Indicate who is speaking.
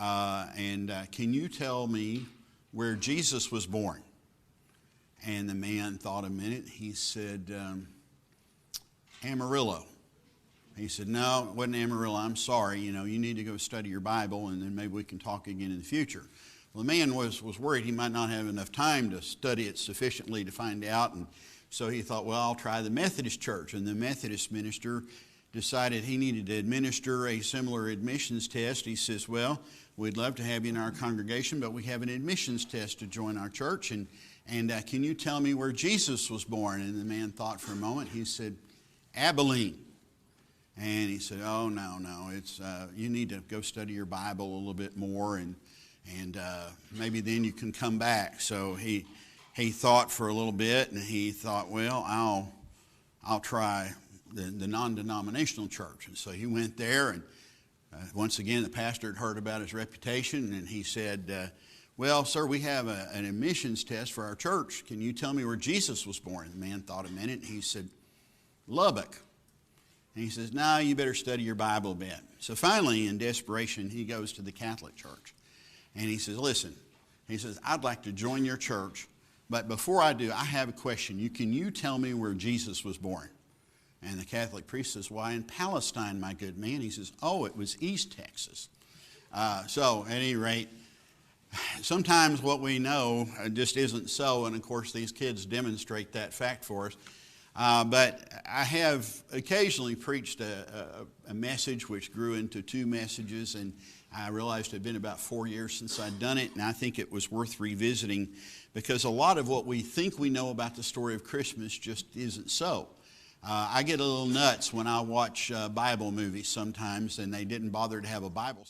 Speaker 1: Can you tell me where Jesus was born? And the man thought a minute. He said, Amarillo. He said, no, it wasn't Amarillo. I'm sorry. You need to go study your Bible, and then maybe we can talk again in the future. Well, the man was worried he might not have enough time to study it sufficiently to find out, and so he thought, well, I'll try the Methodist church. And the Methodist minister decided he needed to administer a similar admissions test. He says, well, we'd love to have you in our congregation, but we have an admissions test to join our church, and can you tell me where Jesus was born? And the man thought for a moment. He said, Abilene. And he said, oh, no, it's you need to go study your Bible a little bit more, and maybe then you can come back. So he thought for a little bit, and he thought, well, I'll try the non-denominational church. And so he went there, and once again, the pastor had heard about his reputation, and he said, well, sir, we have an admissions test for our church. Can you tell me where Jesus was born? And the man thought a minute, and he said, Lubbock. And he says, no, you better study your Bible a bit. So finally, in desperation, he goes to the Catholic church. And he says, listen, he says, I'd like to join your church, but before I do, I have a question. Can you tell me where Jesus was born? And the Catholic priest says, why, in Palestine, my good man. He says, oh, it was East Texas. So at any rate, sometimes what we know just isn't so, and of course these kids demonstrate that fact for us. But I have occasionally preached a message which grew into two messages, and I realized it had been about 4 years since I'd done it, and I think it was worth revisiting because a lot of what we think we know about the story of Christmas just isn't so. I get a little nuts when I watch Bible movies sometimes, and they didn't bother to have a Bible